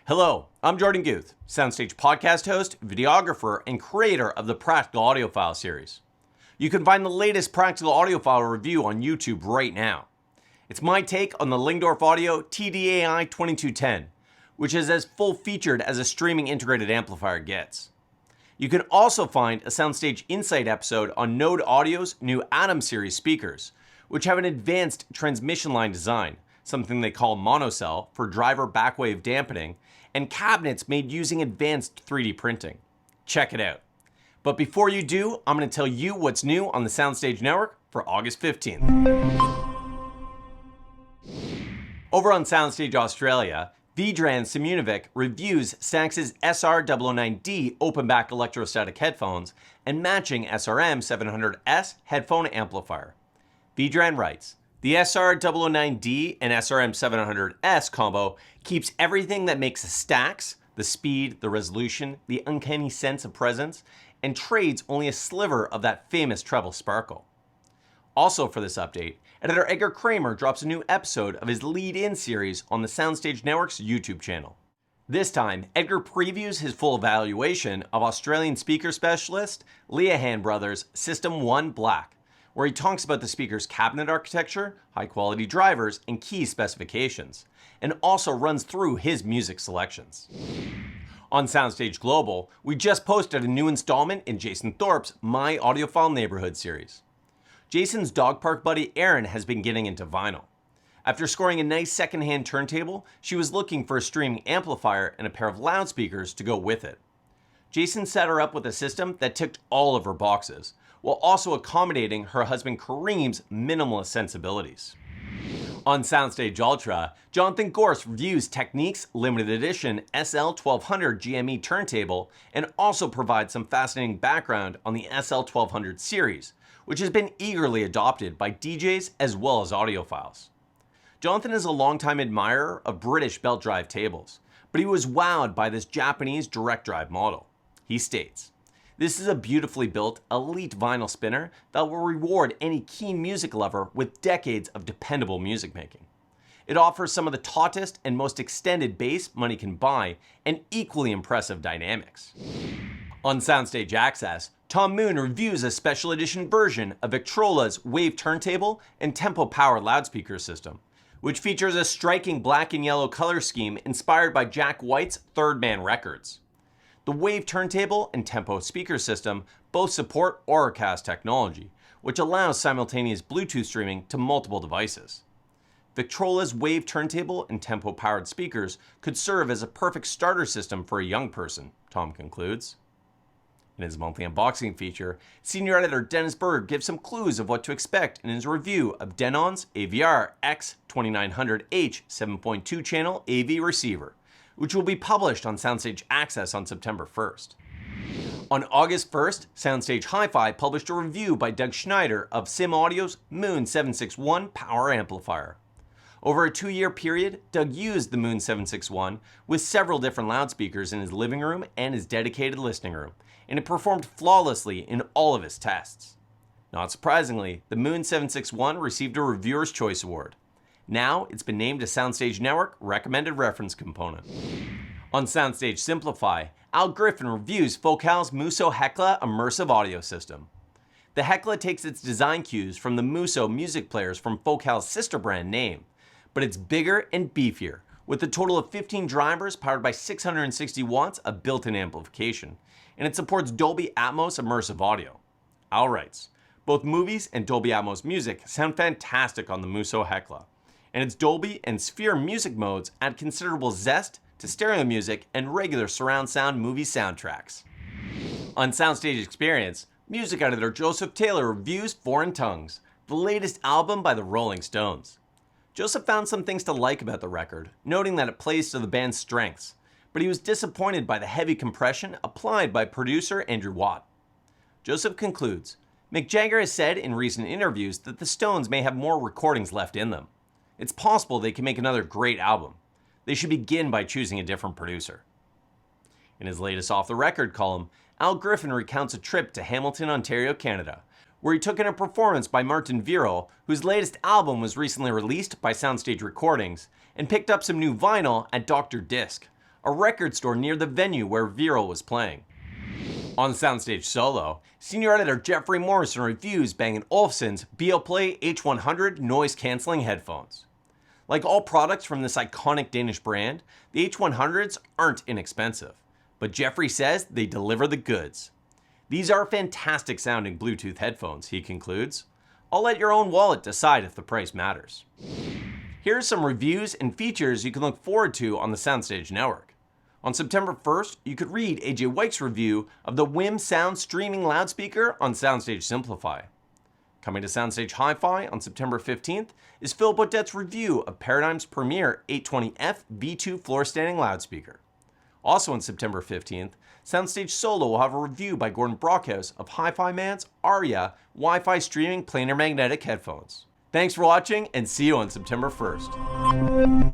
Hello, I'm Jordan Guth, SoundStage podcast host, videographer, and creator of the Practical Audiophile series. You can find the latest Practical Audiophile review on YouTube right now. It's my take on the Lingdorf Audio TD-AI 2210, which is as full-featured as a streaming integrated amplifier gets. You can also find a SoundStage Insight episode on Node Audio's new Atom series speakers, which have an advanced transmission line design, something they call monocell for driver backwave dampening, and cabinets made using advanced 3D printing. Check it out. But before you do, I'm going to tell you what's new on the SoundStage network for August 15th. Over on SoundStage Australia, Vedran Simaudio reviews Stax's SR009D open-back electrostatic headphones and matching SRM700S headphone amplifier. Vedran writes, "The SR009D and SRM700S combo keeps everything that makes a Stax, the speed, the resolution, the uncanny sense of presence, and trades only a sliver of that famous treble sparkle." Also for this update, editor Edgar Kramer drops a new episode of his Lead-In series on the SoundStage Network's YouTube channel. This time, Edgar previews his full evaluation of Australian speaker specialist Leahan Brothers System 1 Black, where he talks about the speaker's cabinet architecture, high-quality drivers, and key specifications, and also runs through his music selections. On SoundStage Global, we just posted a new installment in Jason Thorpe's My Audiophile Neighborhood series. Jason's dog park buddy Erin has been getting into vinyl. After scoring a nice secondhand turntable, she was looking for a streaming amplifier and a pair of loudspeakers to go with it. Jason set her up with a system that ticked all of her boxes, while also accommodating her husband Kareem's minimalist sensibilities. On SoundStage Ultra, Jonathan Gorse reviews Technics limited edition SL1200 GME turntable and also provides some fascinating background on the SL1200 series, which has been eagerly adopted by DJs as well as audiophiles. Jonathan is a longtime admirer of British belt drive tables, but he was wowed by this Japanese direct drive model. He states, "This is a beautifully built, elite vinyl spinner that will reward any keen music lover with decades of dependable music making. It offers some of the tautest and most extended bass money can buy and equally impressive dynamics." On SoundStage Access, Tom Moon reviews a special edition version of Victrola's Wave Turntable and Tempo Power loudspeaker system, which features a striking black and yellow color scheme inspired by Jack White's Third Man Records. The Wave Turntable and Tempo speaker system both support Auracast technology, which allows simultaneous Bluetooth streaming to multiple devices. Victrola's Wave Turntable and Tempo powered speakers could serve as a perfect starter system for a young person, Tom concludes. In his monthly unboxing feature, senior editor Dennis Berg gives some clues of what to expect in his review of Denon's AVR X2900H 7.2 channel AV receiver, which will be published on SoundStage Access on September 1st. On August 1st, SoundStage Hi-Fi published a review by Doug Schneider of Simaudio's Moon 761 power amplifier. Over a 2-year period, Doug used the Moon 761 with several different loudspeakers in his living room and his dedicated listening room, and it performed flawlessly in all of his tests. Not surprisingly, the Moon 761 received a Reviewer's Choice Award. Now, it's been named a SoundStage Network Recommended Reference Component. On SoundStage Simplify, Al Griffin reviews Focal's Muso Hekla Immersive Audio System. The Hekla takes its design cues from the Muso music players from Focal's sister brand name, but it's bigger and beefier, with a total of 15 drivers powered by 660 watts of built-in amplification, and it supports Dolby Atmos immersive audio. Al writes, "Both movies and Dolby Atmos music sound fantastic on the Muso Hekla, and its Dolby and Sphere music modes add considerable zest to stereo music and regular surround sound movie soundtracks." On SoundStage Experience, music editor Joseph Taylor reviews Foreign Tongues, the latest album by the Rolling Stones. Joseph found some things to like about the record, noting that it plays to the band's strengths, but he was disappointed by the heavy compression applied by producer Andrew Watt. Joseph concludes, "Mick Jagger has said in recent interviews that the Stones may have more recordings left in them. It's possible they can make another great album. They should begin by choosing a different producer." In his latest Off the Record column, Al Griffin recounts a trip to Hamilton, Ontario, Canada, where he took in a performance by Martin Virel, whose latest album was recently released by SoundStage Recordings, and picked up some new vinyl at Dr. Disc, a record store near the venue where Viral was playing. On SoundStage Solo, senior editor Jeffrey Morrison reviews Bang & Olufsen's Beoplay H100 noise-canceling headphones. Like all products from this iconic Danish brand, the H100s aren't inexpensive, but Jeffrey says they deliver the goods. These are fantastic sounding Bluetooth headphones, he concludes. I'll let your own wallet decide if the price matters. Here are some reviews and features you can look forward to on the SoundStage network. On September 1st, you could read AJ White's review of the WIM sound streaming loudspeaker on SoundStage Simplify. Coming to SoundStage Hi-Fi on September 15th is Phil Baudet review of Paradigm's premier 820F V2 floor standing loudspeaker. Also on September 15th, SoundStage Solo will have a review by Gordon Brockhouse of Hi-Fi Man's Aria Wi-Fi streaming planar magnetic headphones. Thanks for watching and see you on September 1st.